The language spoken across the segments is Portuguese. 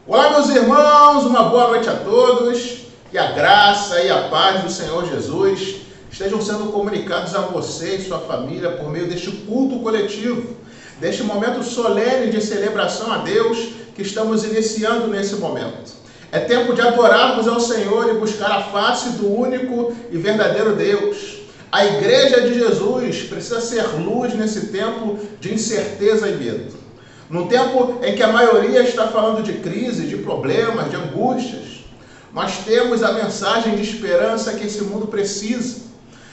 Olá, meus irmãos, uma boa noite a todos. Que a graça e a paz do Senhor Jesus estejam sendo comunicados a você e sua família por meio deste culto coletivo, deste momento solene de celebração a Deus que estamos iniciando nesse momento. É tempo de adorarmos ao Senhor e buscar a face do único e verdadeiro Deus. A Igreja de Jesus precisa ser luz nesse tempo de incerteza e medo. Num tempo em que a maioria está falando de crise, de problemas, de angústias, nós temos a mensagem de esperança que esse mundo precisa.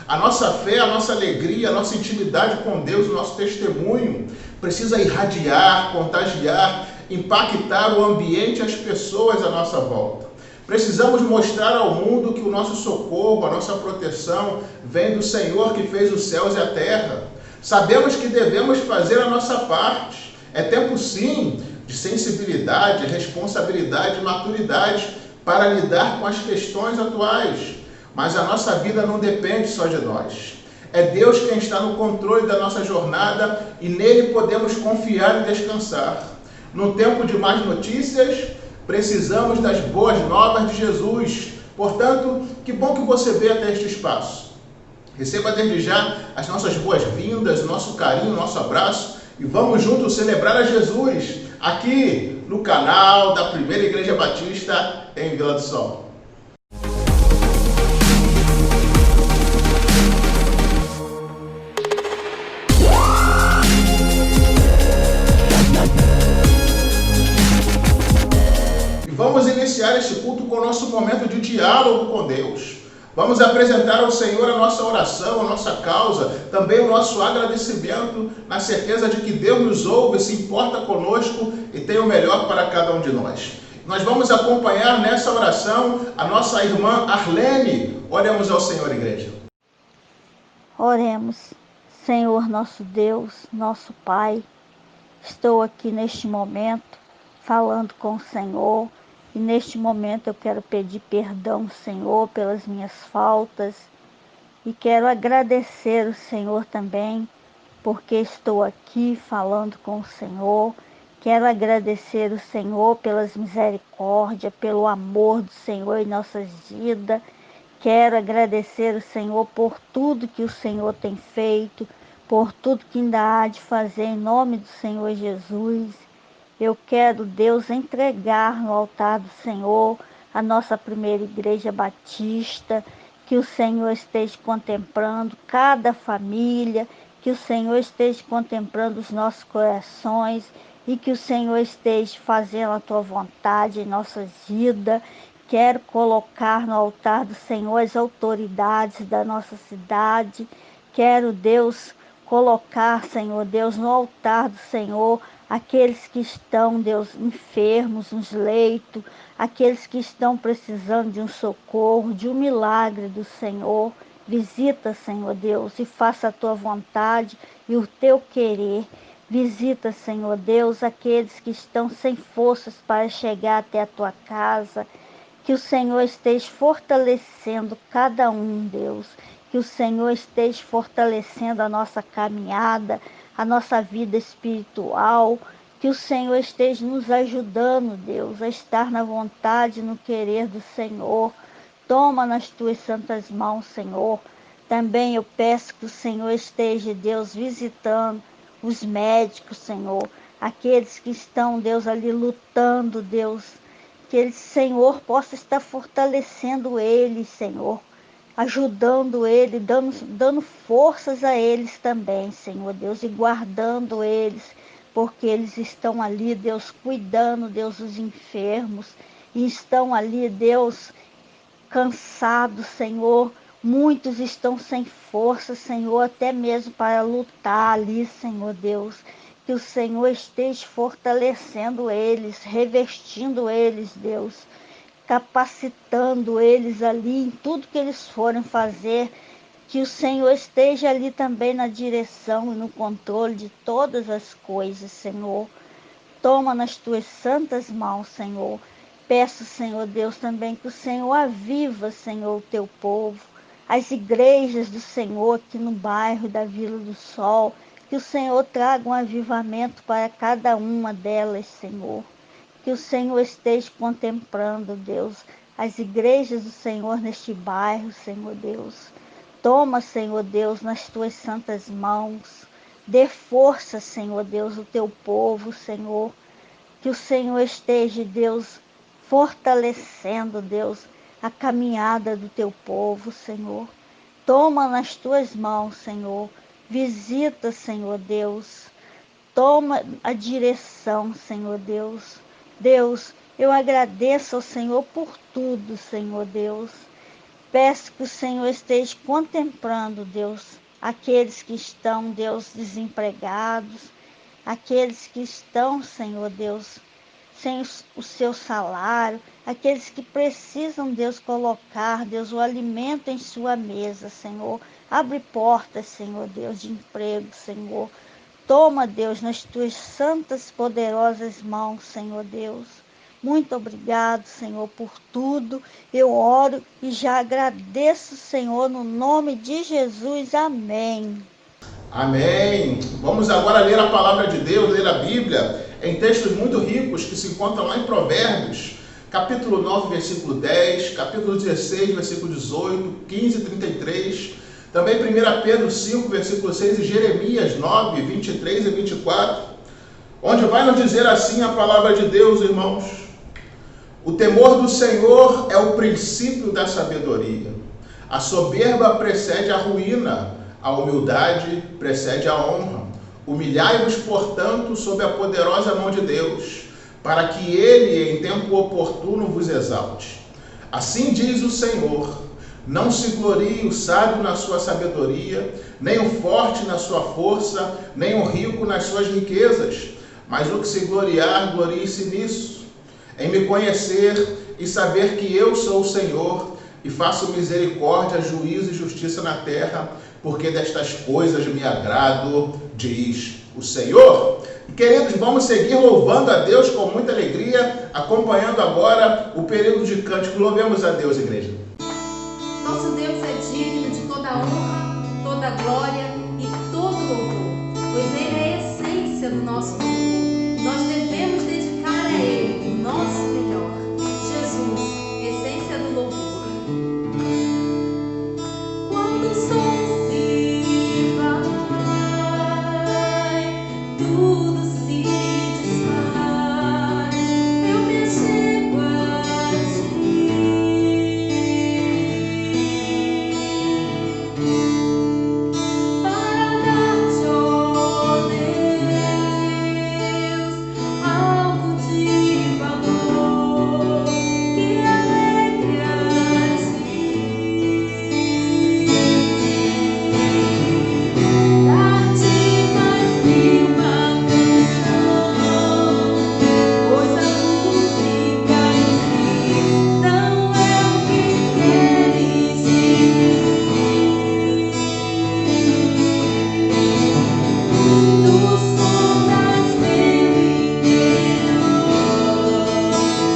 A nossa fé, a nossa alegria, a nossa intimidade com Deus, o nosso testemunho precisa irradiar, contagiar, impactar o ambiente e as pessoas à nossa volta. Precisamos mostrar ao mundo que o nosso socorro, a nossa proteção vem do Senhor que fez os céus e a terra. Sabemos que devemos fazer a nossa parte. É tempo, sim, de sensibilidade, responsabilidade e maturidade para lidar com as questões atuais. Mas a nossa vida não depende só de nós. É Deus quem está no controle da nossa jornada e nele podemos confiar e descansar. No tempo de más notícias, precisamos das boas novas de Jesus. Portanto, que bom que você veio até este espaço. Receba desde já as nossas boas-vindas, o nosso carinho, o nosso abraço. E vamos juntos celebrar a Jesus aqui no canal da Primeira Igreja Batista em Vila do Sol. E vamos iniciar este culto com o nosso momento de diálogo com Deus. Vamos apresentar ao Senhor a nossa oração, a nossa causa, também o nosso agradecimento, na certeza de que Deus nos ouve, se importa conosco e tem o melhor para cada um de nós. Nós vamos acompanhar nessa oração a nossa irmã Arlene. Oremos ao Senhor, igreja. Oremos. Senhor nosso Deus, nosso Pai, estou aqui neste momento falando com o Senhor. E neste momento eu quero pedir perdão, Senhor, pelas minhas faltas. E quero agradecer o Senhor também, porque estou aqui falando com o Senhor. Quero agradecer o Senhor pelas misericórdias, pelo amor do Senhor em nossas vidas. Quero agradecer o Senhor por tudo que o Senhor tem feito, por tudo que ainda há de fazer em nome do Senhor Jesus. Eu quero, Deus, entregar no altar do Senhor a nossa primeira igreja batista, que o Senhor esteja contemplando cada família, que o Senhor esteja contemplando os nossos corações e que o Senhor esteja fazendo a tua vontade em nossas vidas. Quero colocar no altar do Senhor as autoridades da nossa cidade. Quero, Deus, colocar, Senhor Deus, no altar do Senhor aqueles que estão, Deus, enfermos nos leitos, aqueles que estão precisando de um socorro, de um milagre do Senhor. Visita, Senhor Deus, e faça a tua vontade e o teu querer. Visita, Senhor Deus, aqueles que estão sem forças para chegar até a tua casa. Que o Senhor esteja fortalecendo cada um, Deus. Que o Senhor esteja fortalecendo a nossa caminhada, a nossa vida espiritual. Que o Senhor esteja nos ajudando, Deus, a estar na vontade e no querer do Senhor. Toma nas tuas santas mãos, Senhor. Também eu peço que o Senhor esteja, Deus, visitando os médicos, Senhor. Aqueles que estão, Deus, ali lutando, Deus. Que ele, Senhor, possa estar fortalecendo eles, Senhor. Ajudando ele, dando forças a eles também, Senhor Deus. E guardando eles, porque eles estão ali, Deus, cuidando, Deus, dos enfermos. E estão ali, Deus, cansados, Senhor. Muitos estão sem força, Senhor, até mesmo para lutar ali, Senhor Deus. Que o Senhor esteja fortalecendo eles, revestindo eles, Deus, capacitando eles ali em tudo que eles forem fazer. Que o Senhor esteja ali também na direção e no controle de todas as coisas, Senhor. Toma nas tuas santas mãos, Senhor. Peço, Senhor Deus, também que o Senhor aviva, Senhor, o teu povo, as igrejas do Senhor aqui no bairro da Vila do Sol. Que o Senhor traga um avivamento para cada uma delas, Senhor. que o Senhor esteja contemplando, Deus, as igrejas do Senhor neste bairro, Senhor Deus. Toma, Senhor Deus, nas tuas santas mãos. Dê força, Senhor Deus, ao teu povo, Senhor. Que o Senhor esteja, Deus, fortalecendo, Deus, a caminhada do teu povo, Senhor. Toma nas tuas mãos, Senhor. Visita, Senhor Deus. Toma a direção, Senhor Deus. Deus, eu agradeço ao Senhor por tudo, Senhor Deus. Peço que o Senhor esteja contemplando, Deus, aqueles que estão, Deus, desempregados, aqueles que estão, Senhor Deus, sem o seu salário, aqueles que precisam, Deus, colocar, Deus, o alimento em sua mesa, Senhor. Abre portas, Senhor Deus, de emprego, Senhor. Toma, Deus, nas tuas santas, poderosas mãos, Senhor Deus. Muito obrigado, Senhor, por tudo. Eu oro e já agradeço, Senhor, no nome de Jesus. Amém. Amém. Vamos agora ler a palavra de Deus, ler a Bíblia, em textos muito ricos que se encontram lá em Provérbios, capítulo 9, versículo 10, capítulo 16, versículo 18, 15 e 33, também 1 Pedro 5, versículo 6 e Jeremias 9, 23 e 24, onde vai nos dizer assim a palavra de Deus, irmãos: o temor do Senhor é o princípio da sabedoria. A soberba precede a ruína, a humildade precede a honra. Humilhai-vos, portanto, sob a poderosa mão de Deus, para que ele, em tempo oportuno, vos exalte. Assim diz o Senhor: não se glorie o sábio na sua sabedoria, nem o forte na sua força, nem o rico nas suas riquezas, mas o que se gloriar, glorie-se nisso, em me conhecer e saber que eu sou o Senhor, e faço misericórdia, juízo e justiça na terra, porque destas coisas me agrado, diz o Senhor. E, queridos, vamos seguir louvando a Deus com muita alegria, acompanhando agora o período de cântico. Louvemos a Deus, igreja. Nosso Deus é digno de toda honra, toda glória e todo louvor, pois Ele é a essência do nosso louvor. Nós devemos dedicar a Ele o nosso melhor. Jesus, essência do louvor. Quando o sol se vai, tudo se desfaz, eu me achego a ti. Para dar-te, ó Deus, algo de valor que alegre a dar-te mais que uma canção, pois a música em si não é o que queres de mim. Tu sondas meu interior,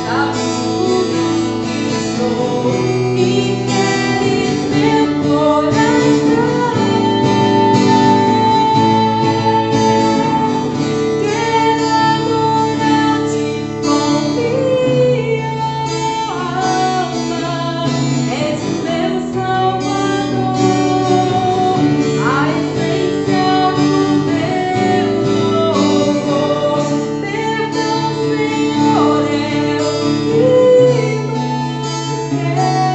sabes tudo que sou e queres meu coração. Quero adorar-te com minha alma, és o meu Salvador, a essência do meu louvor. Perdão, Senhor, é o que mais quero,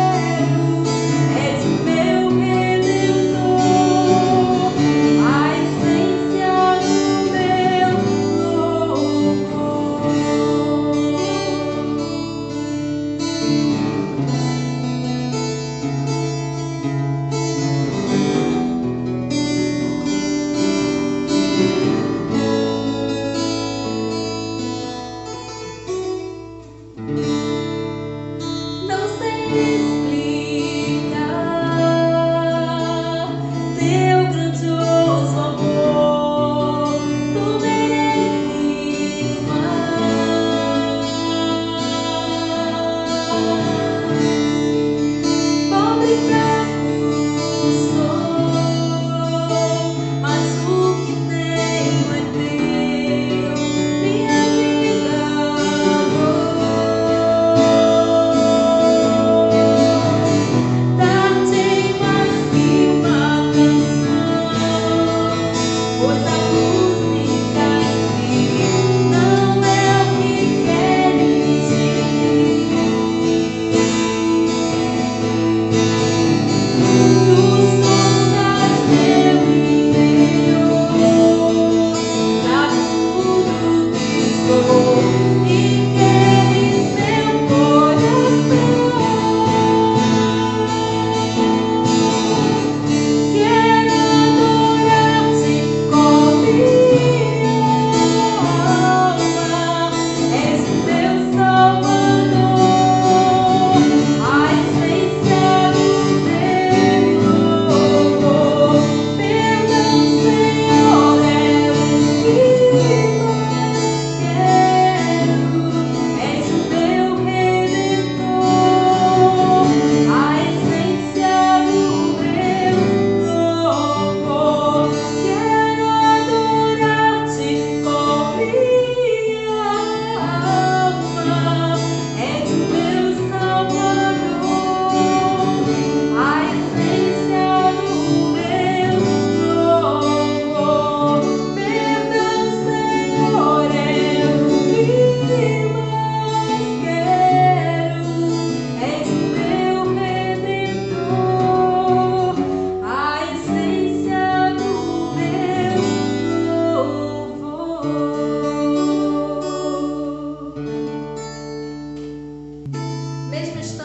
és o meu Redentor, a essência do meu louvor. Não sei explicar teu grandioso amor, tu mereces mais. Pobre e fraco sou, mas o que tenho é teu, minha vida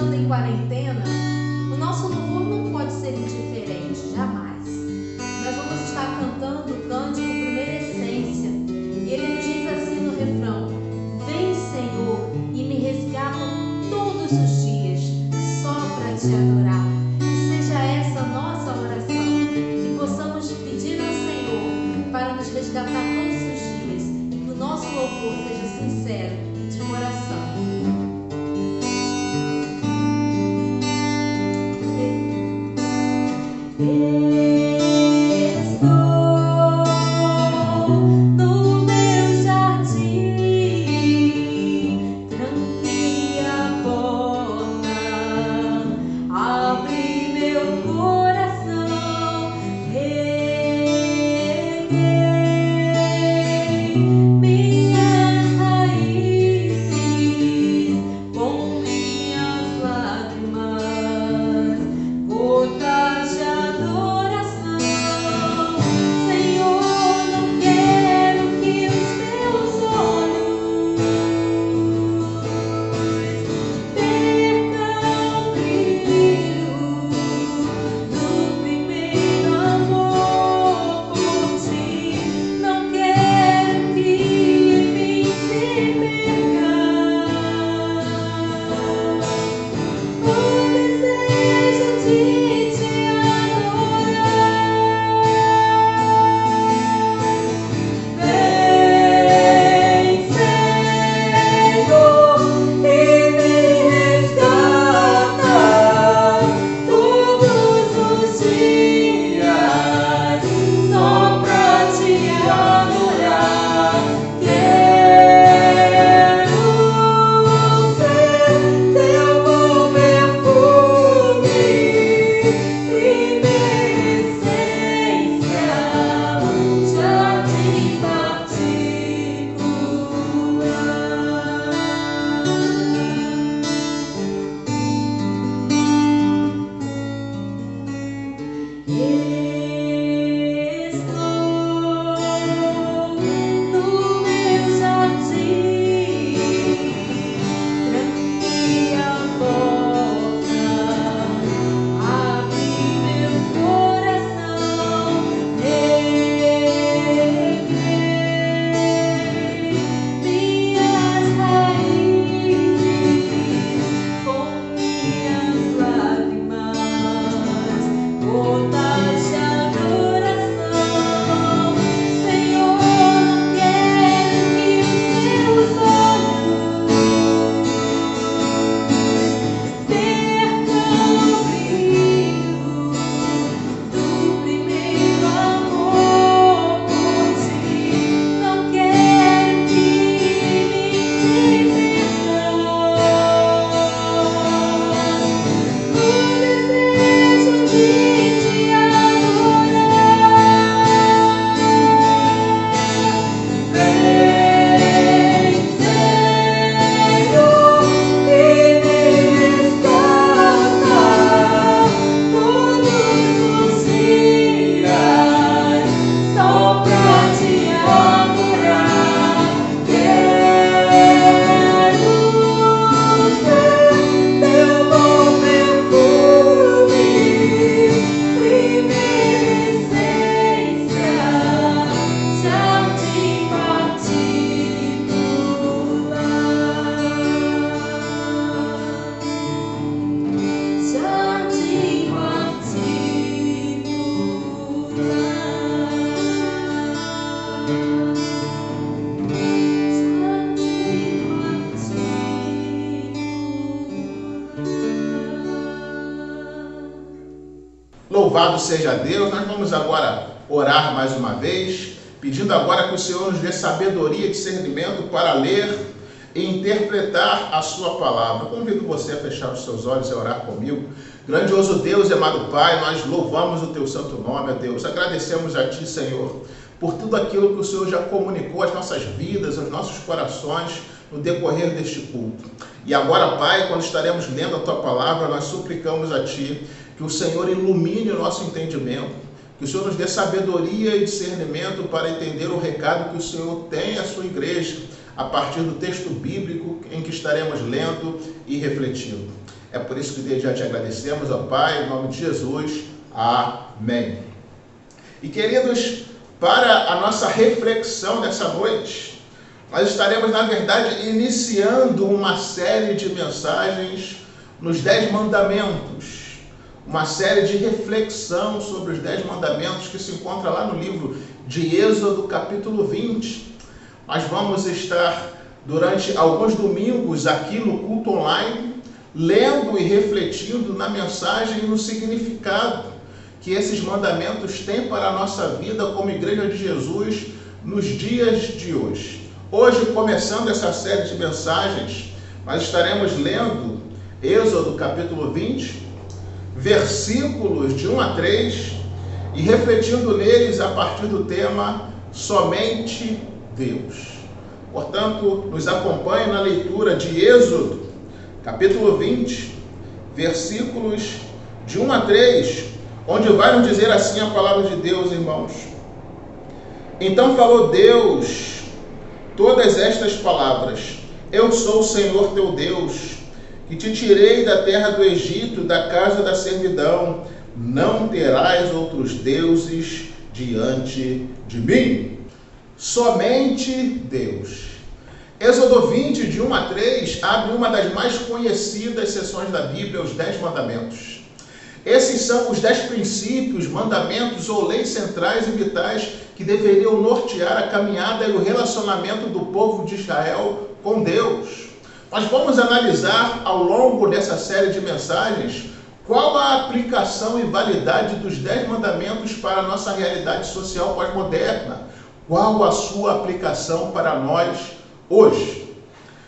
estando em quarentena, o nosso louvor não pode ser indiferente, jamais. Nós vamos estar cantando o cântico Primeira Essência. Ele nos diz assim no refrão: vem, Senhor, e me resgata todos os dias, só para te adorar. Que seja essa a nossa oração, que possamos pedir ao Senhor para nos resgatar todos os dias e que o nosso louvor seja sincero e de coração. Louvado seja Deus. Nós vamos agora orar mais uma vez, pedindo agora que o Senhor nos dê sabedoria e discernimento para ler e interpretar a sua palavra. Convido você a fechar os seus olhos e orar comigo. Grandioso Deus e amado Pai, nós louvamos o teu santo nome, ó Deus. Agradecemos a ti, Senhor, por tudo aquilo que o Senhor já comunicou às nossas vidas, aos nossos corações no decorrer deste culto. E agora, Pai, quando estaremos lendo a tua palavra, nós suplicamos a ti que o Senhor ilumine o nosso entendimento, que o Senhor nos dê sabedoria e discernimento para entender o recado que o Senhor tem à sua igreja, a partir do texto bíblico em que estaremos lendo e refletindo. É por isso que desde já te agradecemos, ó Pai, em nome de Jesus. Amém. E queridos, para a nossa reflexão dessa noite, nós estaremos, na verdade, iniciando uma série de mensagens nos 10 mandamentos. Uma série de reflexão sobre os 10 mandamentos que se encontra lá no livro de Êxodo, capítulo 20. Nós vamos estar, durante alguns domingos, aqui no culto online, lendo e refletindo na mensagem e no significado que esses mandamentos têm para a nossa vida como Igreja de Jesus nos dias de hoje. Hoje, começando essa série de mensagens, nós estaremos lendo Êxodo capítulo 20, versículos de 1 a 3, e refletindo neles a partir do tema Somente Deus. Portanto, nos acompanhe na leitura de Êxodo, capítulo 20, versículos de 1 a 3, onde vai nos dizer assim a palavra de Deus, irmãos. Então falou Deus todas estas palavras: Eu sou o Senhor teu Deus, que te tirei da terra do Egito, da casa da servidão. Não terás outros deuses diante de mim. Somente Deus. Êxodo 20, de 1 a 3, abre uma das mais conhecidas seções da Bíblia, os 10 mandamentos. Esses são os 10 princípios, mandamentos ou leis centrais e vitais que deveriam nortear a caminhada e o relacionamento do povo de Israel com Deus. Nós vamos analisar ao longo dessa série de mensagens qual a aplicação e validade dos 10 mandamentos para a nossa realidade social pós-moderna. Qual a sua aplicação para nós hoje?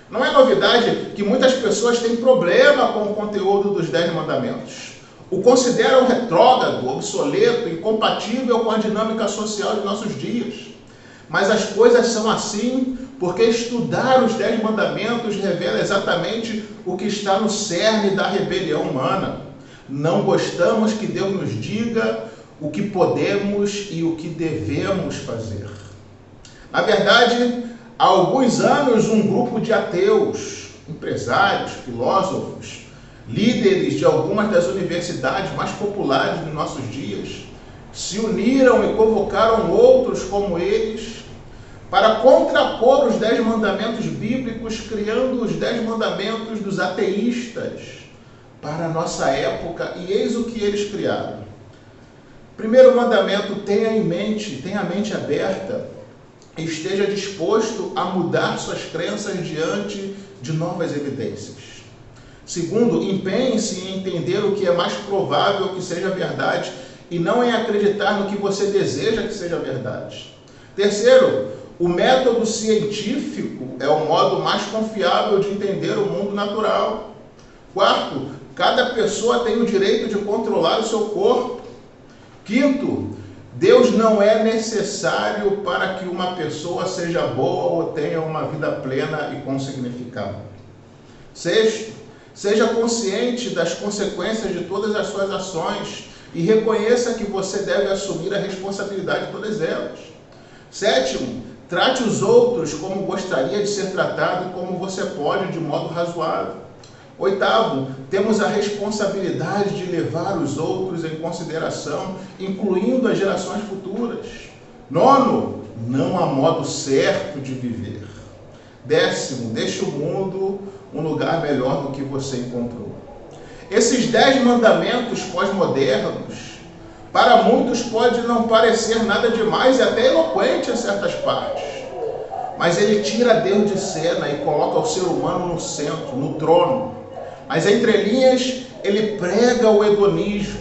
Não é novidade que muitas pessoas têm problema com o conteúdo dos 10 mandamentos. O consideram retrógrado, obsoleto, incompatível com a dinâmica social de nossos dias. Mas as coisas são assim porque estudar os 10 mandamentos revela exatamente o que está no cerne da rebelião humana. Não gostamos que Deus nos diga o que podemos e o que devemos fazer. Na verdade, há alguns anos, um grupo de ateus, empresários, filósofos, líderes de algumas das universidades mais populares dos nossos dias, se uniram e convocaram outros como eles para contrapor os 10 mandamentos bíblicos, criando os 10 mandamentos dos ateístas para a nossa época, e eis o que eles criaram. Primeiro mandamento: tenha a mente aberta e esteja disposto a mudar suas crenças diante de novas evidências. Segundo, empenhe-se em entender o que é mais provável que seja verdade e não em acreditar no que você deseja que seja verdade. Terceiro, o método científico é o modo mais confiável de entender o mundo natural. Quarto, cada pessoa tem o direito de controlar o seu corpo. Quinto, Deus não é necessário para que uma pessoa seja boa ou tenha uma vida plena e com significado. Sexto, seja consciente das consequências de todas as suas ações e reconheça que você deve assumir a responsabilidade de todas elas. Sétimo, trate os outros como gostaria de ser tratado e como você pode, de modo razoável. Oitavo, temos a responsabilidade de levar os outros em consideração, incluindo as gerações futuras. Nono, não há modo certo de viver. Décimo, deixe o mundo um lugar melhor do que você encontrou. Esses 10 mandamentos pós-modernos, para muitos pode não parecer nada demais e até eloquente em certas partes. Mas ele tira Deus de cena e coloca o ser humano no centro, no trono. Mas entre linhas, ele prega o hedonismo,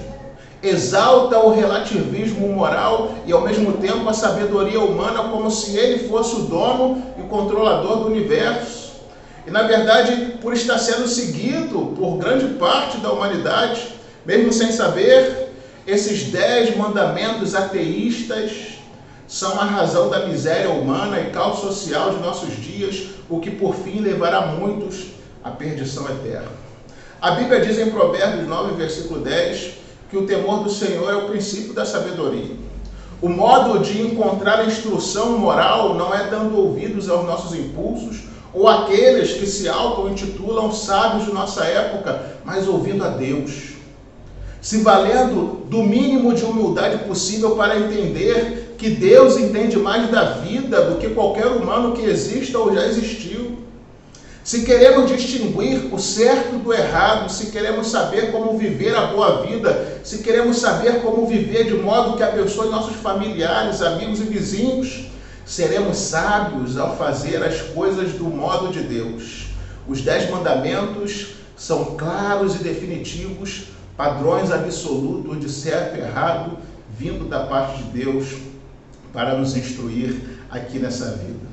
exalta o relativismo moral e ao mesmo tempo a sabedoria humana como se ele fosse o dono e o controlador do universo. E na verdade, por estar sendo seguido por grande parte da humanidade, mesmo sem saber, esses 10 mandamentos ateístas são a razão da miséria humana e caos social de nossos dias, o que por fim levará muitos à perdição eterna. A Bíblia diz em Provérbios 9, versículo 10, que o temor do Senhor é o princípio da sabedoria. O modo de encontrar instrução moral não é dando ouvidos aos nossos impulsos ou aqueles que se auto-intitulam sábios de nossa época, mas ouvindo a Deus, se valendo do mínimo de humildade possível para entender que Deus entende mais da vida do que qualquer humano que exista ou já existiu. Se queremos distinguir o certo do errado, se queremos saber como viver a boa vida, se queremos saber como viver de modo que abençoe nossos familiares, amigos e vizinhos, seremos sábios ao fazer as coisas do modo de Deus. Os 10 mandamentos são claros e definitivos, padrões absolutos de certo e errado, vindo da parte de Deus para nos instruir aqui nessa vida.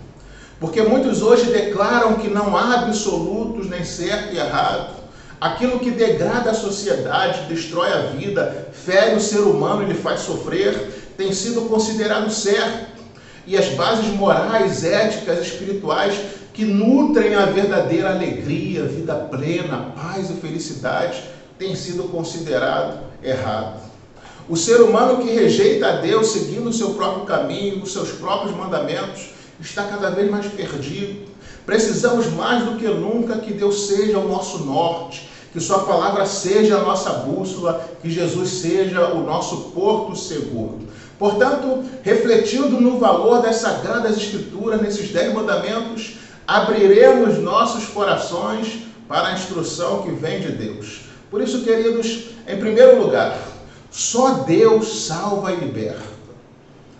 Porque muitos hoje declaram que não há absolutos, nem certo e errado. Aquilo que degrada a sociedade, destrói a vida, fere o ser humano e lhe faz sofrer, tem sido considerado certo. E as bases morais, éticas, espirituais que nutrem a verdadeira alegria, vida plena, paz e felicidade, tem sido considerado errado. O ser humano que rejeita a Deus, seguindo o seu próprio caminho, os seus próprios mandamentos, está cada vez mais perdido. Precisamos mais do que nunca que Deus seja o nosso norte, que sua palavra seja a nossa bússola, que Jesus seja o nosso porto seguro. Portanto, refletindo no valor das Sagradas Escrituras, nesses 10 mandamentos, abriremos nossos corações para a instrução que vem de Deus. Por isso, queridos, em primeiro lugar, só Deus salva e liberta.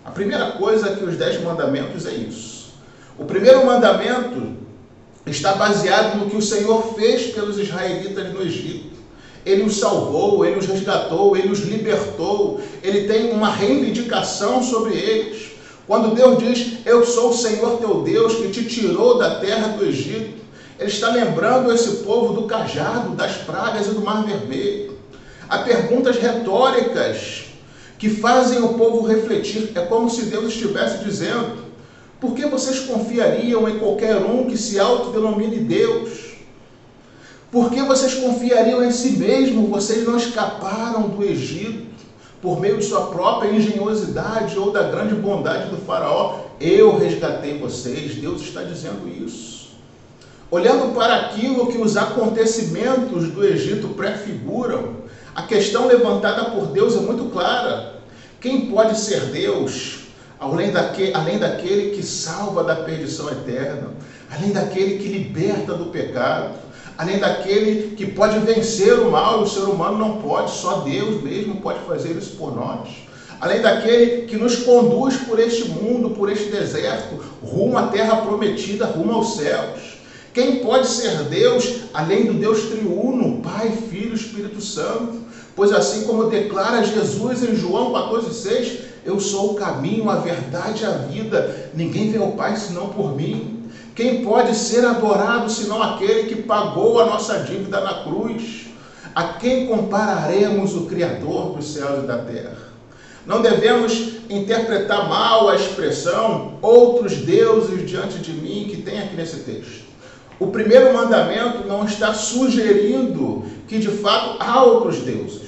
A primeira coisa que os 10 mandamentos é isso. O primeiro mandamento está baseado no que o Senhor fez pelos israelitas no Egito. Ele os salvou, Ele os resgatou, Ele os libertou. Ele tem uma reivindicação sobre eles. Quando Deus diz, eu sou o Senhor teu Deus que te tirou da terra do Egito, Ele está lembrando esse povo do cajado, das pragas e do mar vermelho. Há perguntas retóricas que fazem o povo refletir. É como se Deus estivesse dizendo, por que vocês confiariam em qualquer um que se autodenomine Deus? Por que vocês confiariam em si mesmo? Vocês não escaparam do Egito por meio de sua própria engenhosidade ou da grande bondade do faraó. Eu resgatei vocês. Deus está dizendo isso. Olhando para aquilo que os acontecimentos do Egito prefiguram, a questão levantada por Deus é muito clara. Quem pode ser Deus, além daquele que salva da perdição eterna, além daquele que liberta do pecado, além daquele que pode vencer o mal, e o ser humano não pode, só Deus mesmo pode fazer isso por nós. Além daquele que nos conduz por este mundo, por este deserto, rumo à terra prometida, rumo aos céus. Quem pode ser Deus, além do Deus triuno, Pai, Filho e Espírito Santo? Pois assim como declara Jesus em João 14,6, eu sou o caminho, a verdade e a vida. Ninguém vê ao Pai senão por mim. Quem pode ser adorado senão aquele que pagou a nossa dívida na cruz? A quem compararemos o Criador dos céus e da terra? Não devemos interpretar mal a expressão outros deuses diante de mim que tem aqui nesse texto. O primeiro mandamento não está sugerindo que de fato há outros deuses.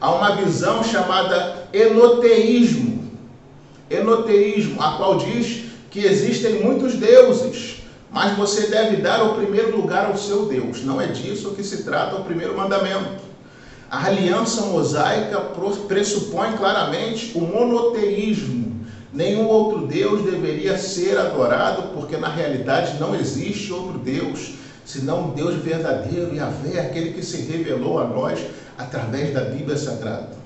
Há uma visão chamada enoteísmo, a qual diz que existem muitos deuses, mas você deve dar o primeiro lugar ao seu Deus. Não é disso que se trata o primeiro mandamento. A aliança mosaica pressupõe claramente o monoteísmo. Nenhum outro Deus deveria ser adorado, porque na realidade não existe outro Deus, senão um Deus verdadeiro, Yahvé, aquele que se revelou a nós através da Bíblia Sagrada.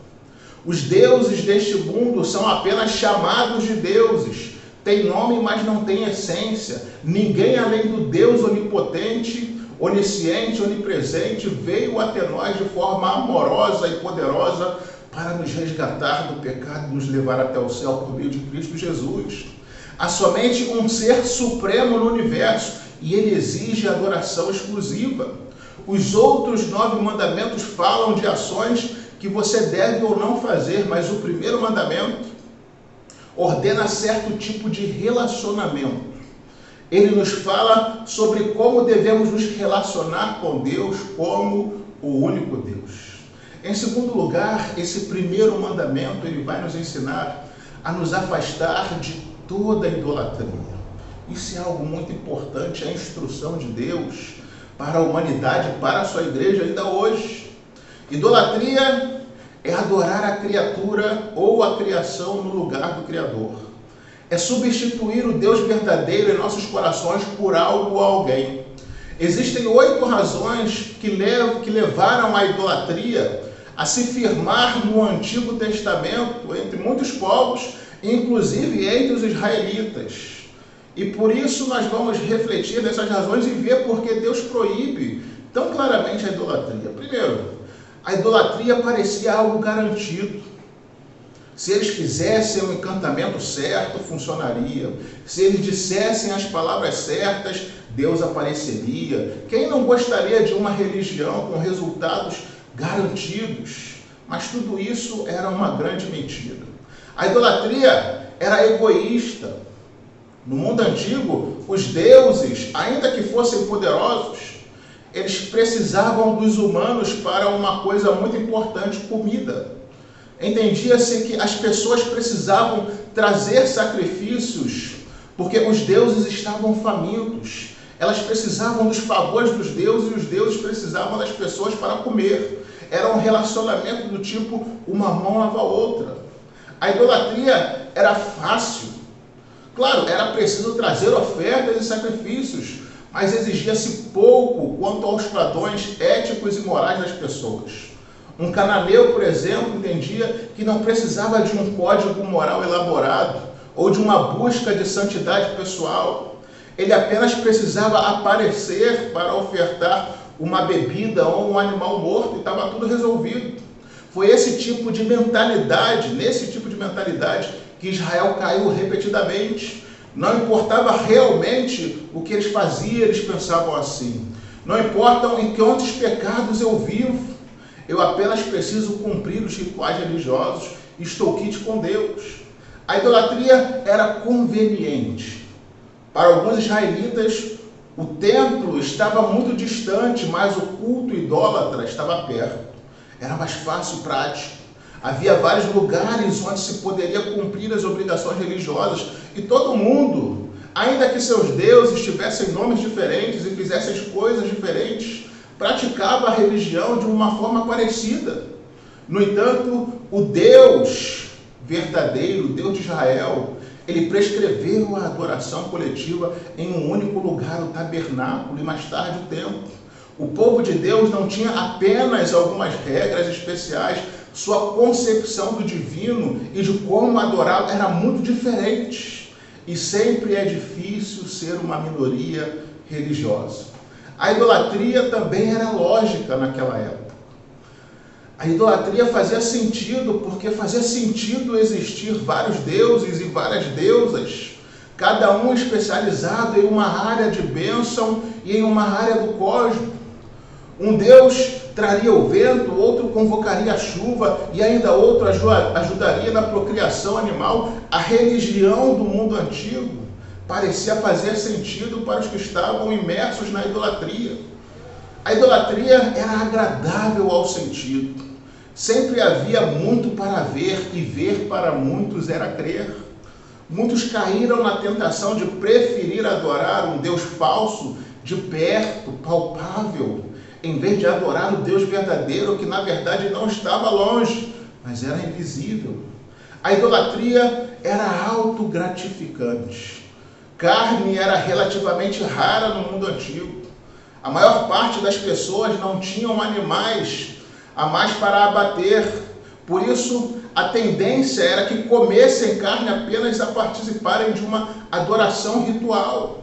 Os deuses deste mundo são apenas chamados de deuses. Tem nome, mas não tem essência. Ninguém além do Deus onipotente, onisciente, onipresente, veio até nós de forma amorosa e poderosa para nos resgatar do pecado e nos levar até o céu por meio de Cristo Jesus. Há somente um ser supremo no universo e ele exige adoração exclusiva. Os outros 9 mandamentos falam de ações que você deve ou não fazer, mas o primeiro mandamento ordena certo tipo de relacionamento. Ele nos fala sobre como devemos nos relacionar com Deus como o único Deus. Em segundo lugar, esse primeiro mandamento ele vai nos ensinar a nos afastar de toda idolatria. Isso é algo muito importante, a instrução de Deus para a humanidade, para a sua igreja ainda hoje. Idolatria é adorar a criatura ou a criação no lugar do Criador. É substituir o Deus verdadeiro em nossos corações por algo ou alguém. Existem 8 razões que levaram a idolatria a se firmar no Antigo Testamento entre muitos povos, inclusive entre os israelitas. E por isso nós vamos refletir nessas razões e ver por que Deus proíbe tão claramente a idolatria. Primeiro, a idolatria parecia algo garantido. Se eles fizessem o encantamento certo, funcionaria. Se eles dissessem as palavras certas, Deus apareceria. Quem não gostaria de uma religião com resultados garantidos? Mas tudo isso era uma grande mentira. A idolatria era egoísta. No mundo antigo, os deuses, ainda que fossem poderosos, eles precisavam dos humanos para uma coisa muito importante, comida. Entendia-se que as pessoas precisavam trazer sacrifícios porque os deuses estavam famintos. Elas precisavam dos favores dos deuses e os deuses precisavam das pessoas para comer. Era um relacionamento do tipo, uma mão lava a outra. A idolatria era fácil. Claro, era preciso trazer ofertas e sacrifícios, mas exigia-se pouco quanto aos padrões éticos e morais das pessoas. Um cananeu, por exemplo, entendia que não precisava de um código moral elaborado ou de uma busca de santidade pessoal. Ele apenas precisava aparecer para ofertar uma bebida ou um animal morto e estava tudo resolvido. Foi nesse tipo de mentalidade que Israel caiu repetidamente. Não importava realmente o que eles faziam, eles pensavam assim. Não importam em quantos pecados eu vivo, eu apenas preciso cumprir os rituais religiosos, estou quitte com Deus. A idolatria era conveniente. Para alguns israelitas, o templo estava muito distante, mas o culto idólatra estava perto. Era mais fácil e prático. Havia vários lugares onde se poderia cumprir as obrigações religiosas e todo mundo, ainda que seus deuses tivessem nomes diferentes e fizessem coisas diferentes, praticava a religião de uma forma parecida. No entanto, o Deus verdadeiro, o Deus de Israel, ele prescreveu a adoração coletiva em um único lugar, o tabernáculo, e mais tarde o templo. O povo de Deus não tinha apenas algumas regras especiais, sua concepção do divino e de como adorá-lo era muito diferente. E sempre é difícil ser uma minoria religiosa. A idolatria também era lógica naquela época. A idolatria fazia sentido, porque fazia sentido existir vários deuses e várias deusas, cada um especializado em uma área de bênção e em uma área do cosmos. Um Deus traria o vento, outro convocaria a chuva e ainda outro ajudaria na procriação animal. A religião do mundo antigo parecia fazer sentido para os que estavam imersos na idolatria. A idolatria era agradável ao sentido. Sempre havia muito para ver e ver para muitos era crer. Muitos caíram na tentação de preferir adorar um Deus falso de perto, palpável, em vez de adorar o Deus verdadeiro, que na verdade não estava longe, mas era invisível. A idolatria era autogratificante. Carne era relativamente rara no mundo antigo. A maior parte das pessoas não tinham animais a mais para abater. Por isso, a tendência era que comessem carne apenas a participarem de uma adoração ritual.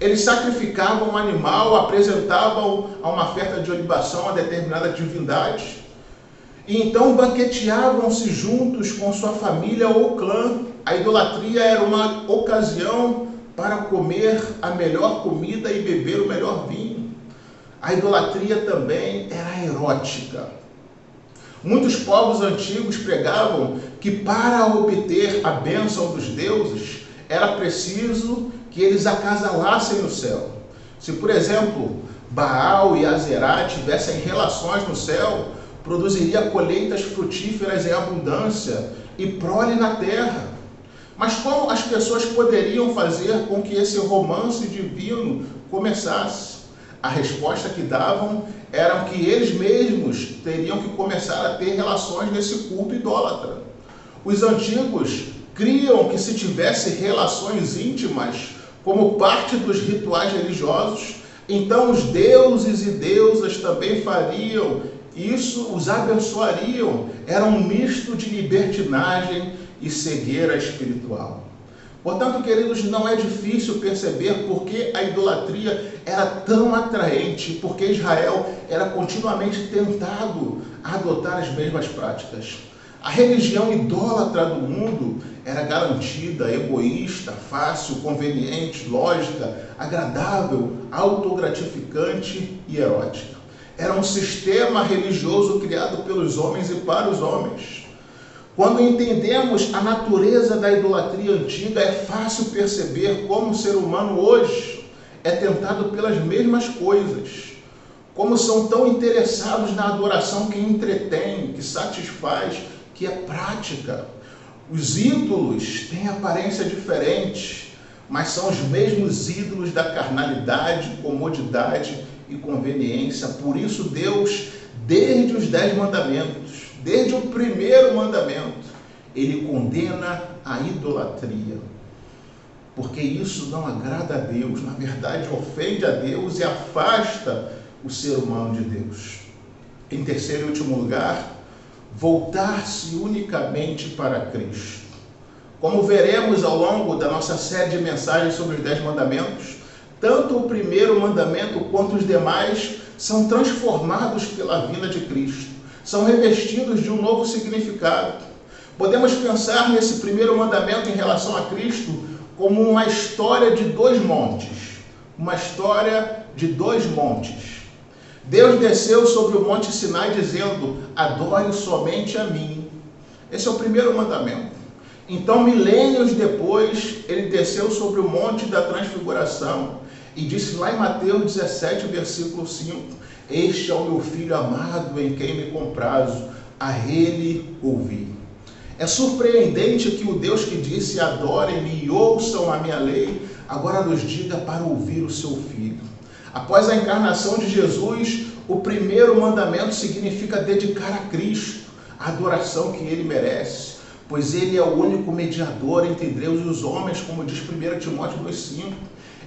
Eles sacrificavam um animal, apresentavam a uma oferta de libação a determinada divindade, e então banqueteavam-se juntos com sua família ou clã. A idolatria era uma ocasião para comer a melhor comida e beber o melhor vinho. A idolatria também era erótica. Muitos povos antigos pregavam que para obter a bênção dos deuses era preciso que eles acasalassem no céu. Se, por exemplo, Baal e Azerá tivessem relações no céu, produziria colheitas frutíferas em abundância e prole na terra. Mas como as pessoas poderiam fazer com que esse romance divino começasse? A resposta que davam era que eles mesmos teriam que começar a ter relações nesse culto idólatra. Os antigos criam que se tivesse relações íntimas como parte dos rituais religiosos, então os deuses e deusas também fariam isso, os abençoariam. Era um misto de libertinagem e cegueira espiritual. Portanto, queridos, não é difícil perceber por que a idolatria era tão atraente, porque Israel era continuamente tentado a adotar as mesmas práticas. A religião idólatra do mundo era garantida, egoísta, fácil, conveniente, lógica, agradável, autogratificante e erótica. Era um sistema religioso criado pelos homens e para os homens. Quando entendemos a natureza da idolatria antiga, é fácil perceber como o ser humano hoje é tentado pelas mesmas coisas. Como são tão interessados na adoração que entretém, que satisfaz, que é prática. Os ídolos têm aparência diferente, mas são os mesmos ídolos da carnalidade, comodidade e conveniência. Por isso Deus, desde os 10 mandamentos, desde o primeiro mandamento, ele condena a idolatria. Porque isso não agrada a Deus, na verdade ofende a Deus e afasta o ser humano de Deus. Em terceiro e último lugar, voltar-se unicamente para Cristo. Como veremos ao longo da nossa série de mensagens sobre os 10 mandamentos, tanto o primeiro mandamento quanto os demais são transformados pela vinda de Cristo, são revestidos de um novo significado. Podemos pensar nesse primeiro mandamento em relação a Cristo como uma história de 2 montes. Uma história de 2 montes. Deus desceu sobre o Monte Sinai dizendo: adore somente a mim. Esse é o primeiro mandamento. Então, milênios depois, ele desceu sobre o Monte da Transfiguração e disse lá em Mateus 17, versículo 5, este é o meu Filho amado em quem me comprazo, a ele ouvi. É surpreendente que o Deus que disse adorem-me e ouçam a minha lei, agora nos diga para ouvir o seu Filho. Após a encarnação de Jesus, o primeiro mandamento significa dedicar a Cristo a adoração que ele merece, pois ele é o único mediador entre Deus e os homens, como diz 1 Timóteo 2,5.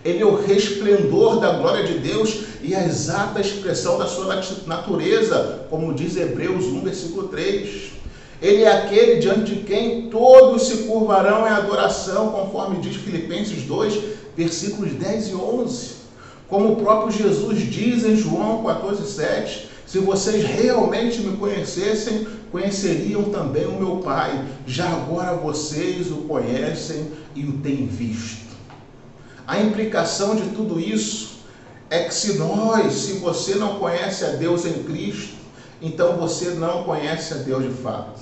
Ele é o resplendor da glória de Deus e a exata expressão da sua natureza, como diz Hebreus 1, versículo 3. Ele é aquele diante de quem todos se curvarão em adoração, conforme diz Filipenses 2, versículos 10 e 11. Como o próprio Jesus diz em João 14,7, se vocês realmente me conhecessem, conheceriam também o meu Pai. Já agora vocês o conhecem e o têm visto. A implicação de tudo isso é que se você não conhece a Deus em Cristo, então você não conhece a Deus de fato.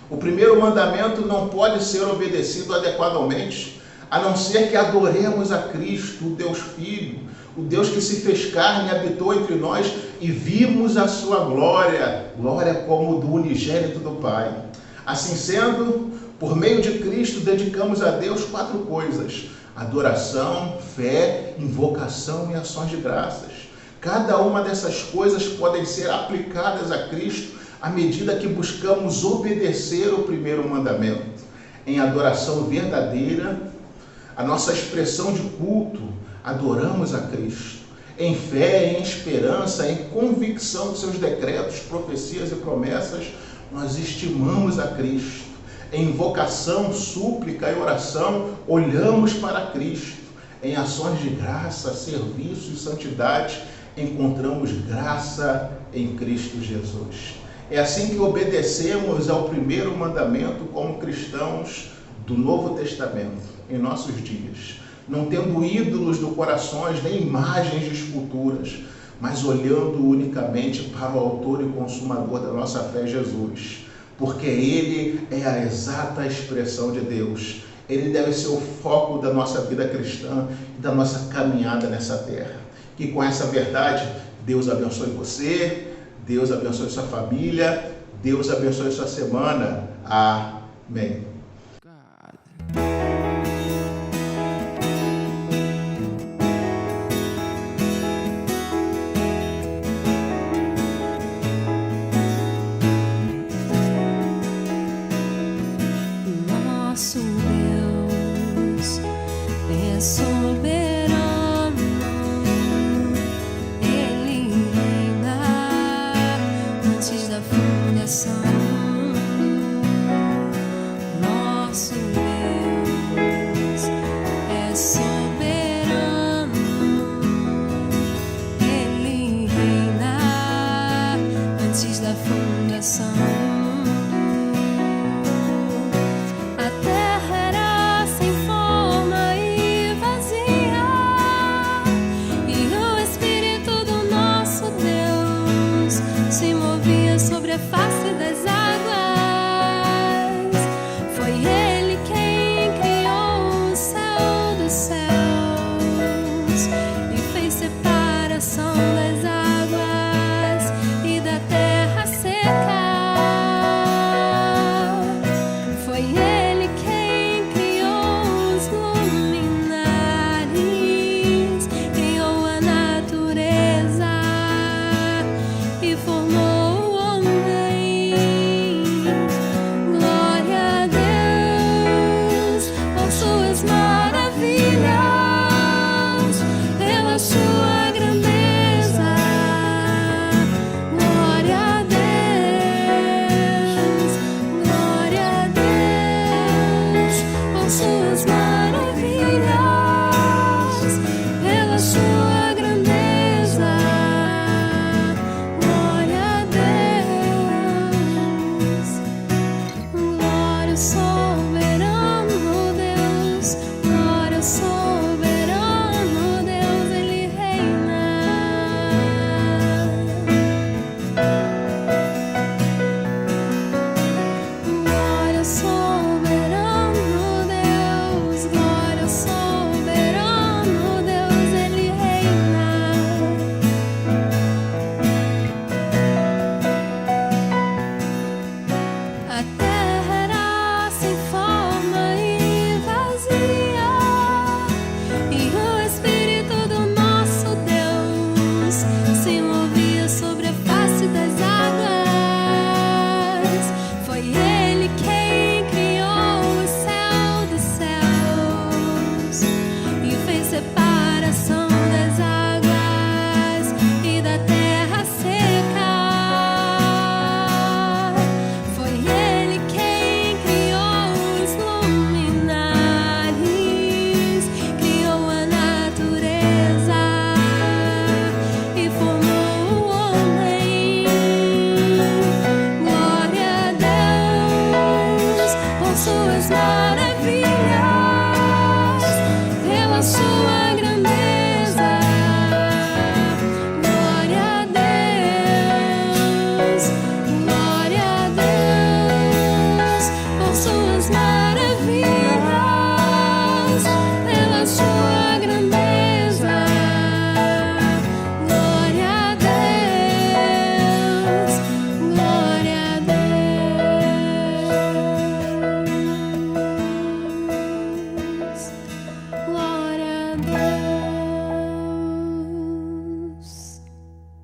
O primeiro mandamento não pode ser obedecido adequadamente, a não ser que adoremos a Cristo, o Deus Filho, o Deus que se fez carne e habitou entre nós e vimos a sua glória, glória como do unigênito do Pai. Assim sendo, por meio de Cristo, dedicamos a Deus 4 coisas: adoração, fé, invocação e ações de graças. Cada uma dessas coisas podem ser aplicadas a Cristo à medida que buscamos obedecer o primeiro mandamento. Em adoração verdadeira, a nossa expressão de culto, adoramos a Cristo. Em fé, em esperança, em convicção de seus decretos, profecias e promessas, nós estimamos a Cristo. Em invocação, súplica e oração, olhamos para Cristo. Em ações de graça, serviço e santidade, encontramos graça em Cristo Jesus. É assim que obedecemos ao primeiro mandamento como cristãos do Novo Testamento, em nossos dias. Não tendo ídolos no coração, nem imagens de esculturas, mas olhando unicamente para o autor e consumador da nossa fé, Jesus. Porque ele é a exata expressão de Deus. Ele deve ser o foco da nossa vida cristã e da nossa caminhada nessa terra. Que com essa verdade, Deus abençoe você, Deus abençoe sua família, Deus abençoe sua semana. Amém. se movia sobre a face das águas.